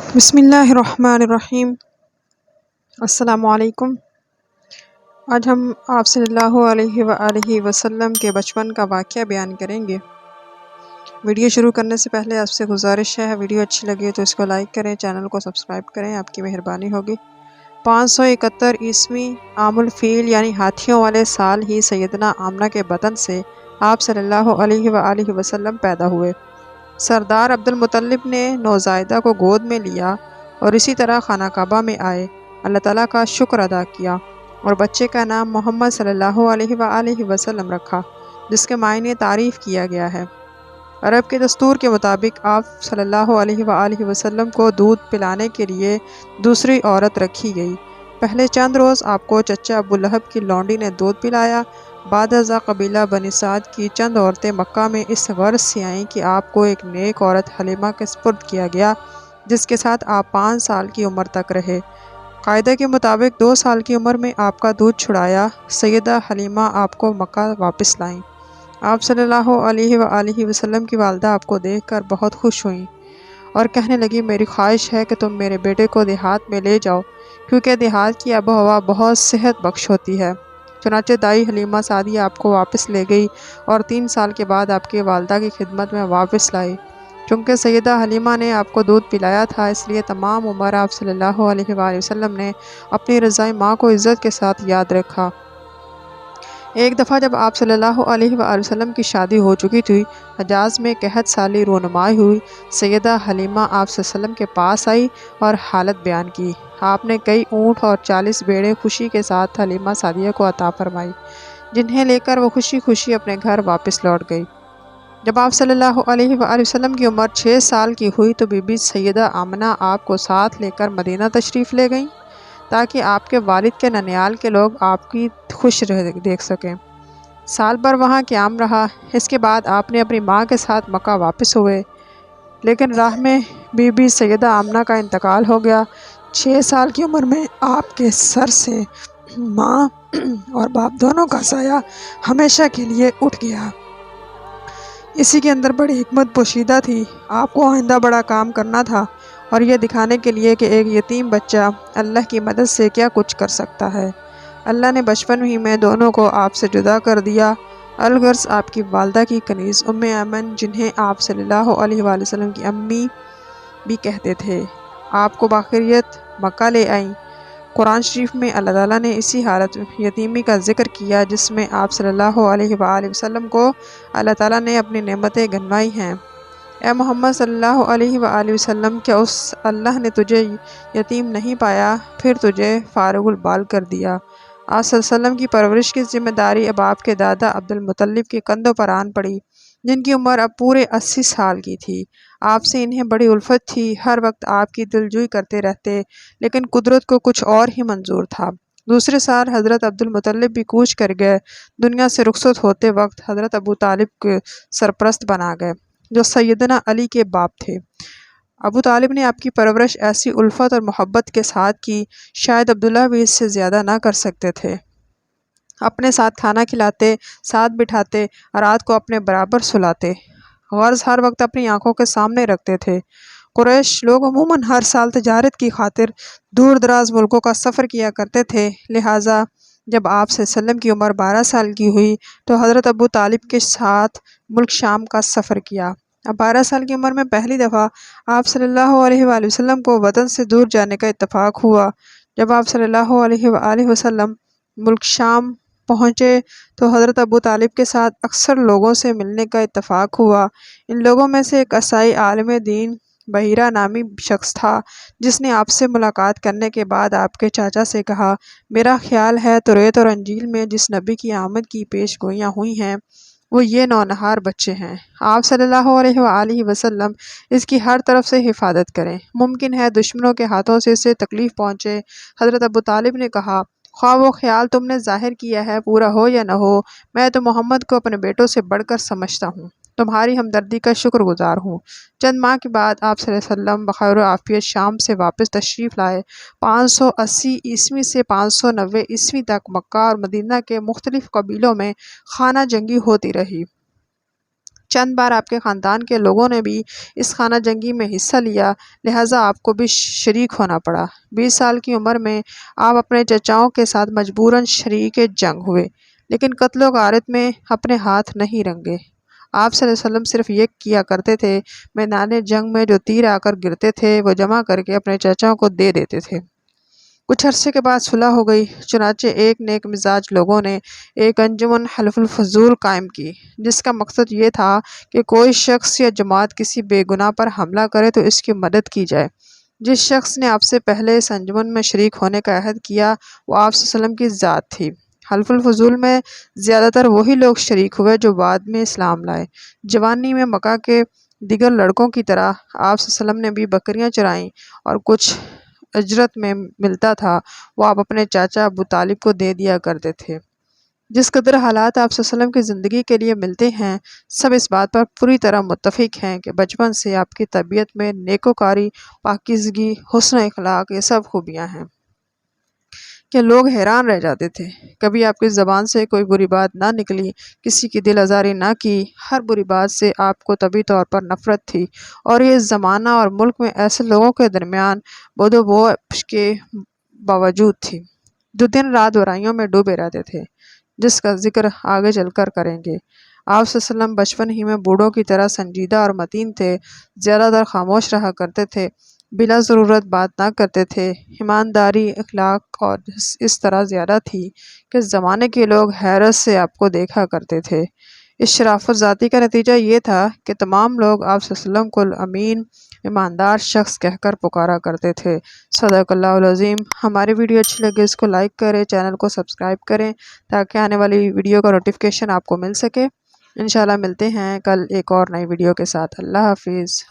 بسم اللہ الرحمن الرحیم۔ السلام علیکم۔ آج ہم آپ صلی اللہ علیہ وآلہ وسلم کے بچپن کا واقعہ بیان کریں گے۔ ویڈیو شروع کرنے سے پہلے آپ سے گزارش ہے، ویڈیو اچھی لگے تو اس کو لائک کریں، چینل کو سبسکرائب کریں، آپ کی مہربانی ہوگی۔ 571 عیسوی عام الفیل یعنی ہاتھیوں والے سال ہی سیدنا آمنہ کے بطن سے آپ صلی اللہ علیہ وآلہ وسلم پیدا ہوئے۔ سردار عبد المطلب نے نوزائیدہ کو گود میں لیا اور اسی طرح خانہ کعبہ میں آئے، اللہ تعالیٰ کا شکر ادا کیا اور بچے کا نام محمد صلی اللہ علیہ وآلہ وسلم رکھا، جس کے معنی تعریف کیا گیا ہے۔ عرب کے دستور کے مطابق آپ صلی اللہ علیہ وآلہ وسلم کو دودھ پلانے کے لیے دوسری عورت رکھی گئی۔ پہلے چند روز آپ کو چچا ابو لہب کی لونڈی نے دودھ پلایا۔ بعد ازاں قبیلہ بنی سعد کی چند عورتیں مکہ میں اس غرض سے آئیں کہ آپ کو ایک نیک عورت حلیمہ کے سپرد کیا گیا، جس کے ساتھ آپ 5 سال کی عمر تک رہے۔ قاعدہ کے مطابق 2 سال کی عمر میں آپ کا دودھ چھڑایا سیدہ حلیمہ آپ کو مکہ واپس لائیں۔ آپ صلی اللہ علیہ وآلہ وسلم کی والدہ آپ کو دیکھ کر بہت خوش ہوئیں اور کہنے لگی، میری خواہش ہے کہ تم میرے بیٹے کو دیہات میں لے جاؤ، کیونکہ دیہات کی آب و ہوا بہت صحت بخش ہوتی ہے۔ چنانچہ دائی حلیمہ سعدیہ آپ کو واپس لے گئی اور 3 سال کے بعد آپ کی والدہ کی خدمت میں واپس لائی۔ چونکہ سیدہ حلیمہ نے آپ کو دودھ پلایا تھا، اس لیے تمام عمر آپ صلی اللہ علیہ وآلہ وسلم نے اپنی رضائی ماں کو عزت کے ساتھ یاد رکھا۔ ایک دفعہ جب آپ صلی اللہ علیہ وآلہ وسلم کی شادی ہو چکی تھی، حجاز میں قحط سالی رونمائی ہوئی۔ سیدہ حلیمہ آپ صلی اللہ علیہ وسلم کے پاس آئی اور حالت بیان کی۔ آپ نے کئی اونٹ اور 40 بھیڑیں خوشی کے ساتھ حلیمہ سعدیہ کو عطا فرمائی، جنہیں لے کر وہ خوشی خوشی اپنے گھر واپس لوٹ گئی۔ جب آپ صلی اللہ علیہ وآلہ وسلم کی عمر 6 سال کی ہوئی تو بی بی سیدہ آمنہ آپ کو ساتھ لے کر مدینہ تشریف لے گئیں، تاکہ آپ کے والد کے ننیال کے لوگ آپ کی خوش دیکھ سکیں۔ سال بھر وہاں قیام رہا۔ اس کے بعد آپ نے اپنی ماں کے ساتھ مکہ واپس ہوئے، لیکن راہ میں بی بی سیدہ آمنہ کا انتقال ہو گیا۔ 6 سال کی عمر میں آپ کے سر سے ماں اور باپ دونوں کا سایہ ہمیشہ کے لیے اٹھ گیا۔ اسی کے اندر بڑی حکمت پوشیدہ تھی۔ آپ کو آئندہ بڑا کام کرنا تھا، اور یہ دکھانے کے لیے کہ ایک یتیم بچہ اللہ کی مدد سے کیا کچھ کر سکتا ہے۔ اللہ نے بچپن ہی میں دونوں کو آپ سے جدا کر دیا۔ الغرض آپ کی والدہ کی کنیز ام ایمن، جنہیں آپ صلی اللہ علیہ وآلہ وسلم کی امی بھی کہتے تھے، آپ کو باخیریت مکہ لے آئیں۔ قرآن شریف میں اللہ تعالیٰ نے اسی حالت یتیمی کا ذکر کیا جس میں آپ صلی اللہ علیہ وآلہ وسلم کو اللہ تعالیٰ نے اپنی نعمتیں گنوائی ہیں۔ اے محمد صلی اللہ علیہ وآلہ وسلم، کیا اس اللہ نے تجھے یتیم نہیں پایا، پھر تجھے فارغ البال کر دیا؟ آپ صلی اللہ علیہ وسلم کی پرورش کی ذمہ داری اب آپ کے دادا عبد المطلب کے کندھوں پر آن پڑی، جن کی عمر اب پورے 80 سال کی تھی۔ آپ سے انہیں بڑی الفت تھی، ہر وقت آپ کی دلجوئی کرتے رہتے، لیکن قدرت کو کچھ اور ہی منظور تھا۔ دوسرے سال حضرت عبد المطلب بھی کوچ کر گئے۔ دنیا سے رخصت ہوتے وقت حضرت ابو طالب کے سرپرست بنا گئے، جو سیدنا علی کے باپ تھے۔ ابو طالب نے آپ کی پرورش ایسی الفت اور محبت کے ساتھ کی، شاید عبداللہ بھی اس سے زیادہ نہ کر سکتے تھے۔ اپنے ساتھ کھانا کھلاتے، ساتھ بٹھاتے، رات کو اپنے برابر سلاتے، غرض ہر وقت اپنی آنکھوں کے سامنے رکھتے تھے۔ قریش لوگ عموماً ہر سال تجارت کی خاطر دور دراز ملکوں کا سفر کیا کرتے تھے، لہٰذا جب آپ صلی اللہ علیہ وسلم کی عمر 12 سال کی ہوئی تو حضرت ابو طالب کے ساتھ ملک شام کا سفر کیا۔ اب 12 سال کی عمر میں پہلی دفعہ آپ صلی اللہ علیہ وآلہ وسلم کو وطن سے دور جانے کا اتفاق ہوا۔ جب آپ صلی اللہ علیہ وآلہ وسلم ملک شام پہنچے تو حضرت ابو طالب کے ساتھ اکثر لوگوں سے ملنے کا اتفاق ہوا۔ ان لوگوں میں سے ایک عیسائی عالم دین بحیرہ نامی شخص تھا، جس نے آپ سے ملاقات کرنے کے بعد آپ کے چاچا سے کہا، میرا خیال ہے توریت اور انجیل میں جس نبی کی آمد کی پیش گوئیاں ہوئی ہیں وہ یہ نونہار بچے ہیں۔ آپ صلی اللہ علیہ وآلہ وسلم اس کی ہر طرف سے حفاظت کریں، ممکن ہے دشمنوں کے ہاتھوں سے اسے تکلیف پہنچے۔ حضرت ابو طالب نے کہا، خواہ وہ خیال تم نے ظاہر کیا ہے پورا ہو یا نہ ہو، میں تو محمد کو اپنے بیٹوں سے بڑھ کر سمجھتا ہوں، تمہاری ہمدردی کا شکر گزار ہوں۔ چند ماہ کے بعد آپ صلی اللہ علیہ وسلم بخیر و عافیت شام سے واپس تشریف لائے۔ 580 عیسوی سے 590 عیسوی تک مکہ اور مدینہ کے مختلف قبیلوں میں خانہ جنگی ہوتی رہی۔ چند بار آپ کے خاندان کے لوگوں نے بھی اس خانہ جنگی میں حصہ لیا، لہٰذا آپ کو بھی شریک ہونا پڑا۔ 20 سال کی عمر میں آپ اپنے چچاؤں کے ساتھ مجبوراً شریک جنگ ہوئے، لیکن قتل و غارت میں اپنے ہاتھ نہیں رنگے۔ آپ صلی اللہ علیہ وسلم صرف یہ کیا کرتے تھے، میدان جنگ میں جو تیر آ کر گرتے تھے وہ جمع کر کے اپنے چچاؤں کو دے دیتے تھے۔ کچھ عرصے کے بعد صلح ہو گئی، چنانچہ ایک نیک مزاج لوگوں نے ایک انجمن حلف الفضول قائم کی، جس کا مقصد یہ تھا کہ کوئی شخص یا جماعت کسی بے گناہ پر حملہ کرے تو اس کی مدد کی جائے۔ جس شخص نے آپ سے پہلے اس انجمن میں شریک ہونے کا عہد کیا وہ آپ صلی اللہ علیہ وسلم کی ذات تھی۔ حلف الفضول میں زیادہ تر وہی لوگ شریک ہوئے جو بعد میں اسلام لائے۔ جوانی میں مکہ کے دیگر لڑکوں کی طرح آپ صلی اللہ علیہ وسلم نے بھی بکریاں چرائیں، اور کچھ اجرت میں ملتا تھا وہ آپ اپنے چاچا ابو طالب کو دے دیا کرتے تھے۔ جس قدر حالات آپ صلی اللہ علیہ وسلم کی زندگی کے لیے ملتے ہیں، سب اس بات پر پوری طرح متفق ہیں کہ بچپن سے آپ کی طبیعت میں نیکوکاری، پاکیزگی، حسن اخلاق یہ سب خوبیاں ہیں کہ لوگ حیران رہ جاتے تھے۔ کبھی آپ کی زبان سے کوئی بری بات نہ نکلی، کسی کی دل آزاری نہ کی۔ ہر بری بات سے آپ کو طبعی طور پر نفرت تھی، اور یہ زمانہ اور ملک میں ایسے لوگوں کے درمیان بود و بو کے باوجود تھی جو دن رات برائیوں میں ڈوبے رہتے تھے، جس کا ذکر آگے چل کر کریں گے۔ آپ صلی اللہ علیہ وسلم بچپن ہی میں بوڑھوں کی طرح سنجیدہ اور متین تھے، زیادہ تر خاموش رہا کرتے تھے، بلا ضرورت بات نہ کرتے تھے۔ ایمانداری، اخلاق اور اس طرح زیادہ تھی کہ زمانے کے لوگ حیرت سے آپ کو دیکھا کرتے تھے۔ اس شرافت ذاتی کا نتیجہ یہ تھا کہ تمام لوگ آپ صلی اللہ علیہ وسلم کو امین، ایماندار شخص کہہ کر پکارا کرتے تھے۔ صدق اللہ العظیم۔ ہماری ویڈیو اچھی لگے اس کو لائک کریں، چینل کو سبسکرائب کریں تاکہ آنے والی ویڈیو کا نوٹیفیکیشن آپ کو مل سکے۔ انشاءاللہ ملتے ہیں کل ایک اور نئی ویڈیو کے ساتھ۔ اللہ حافظ۔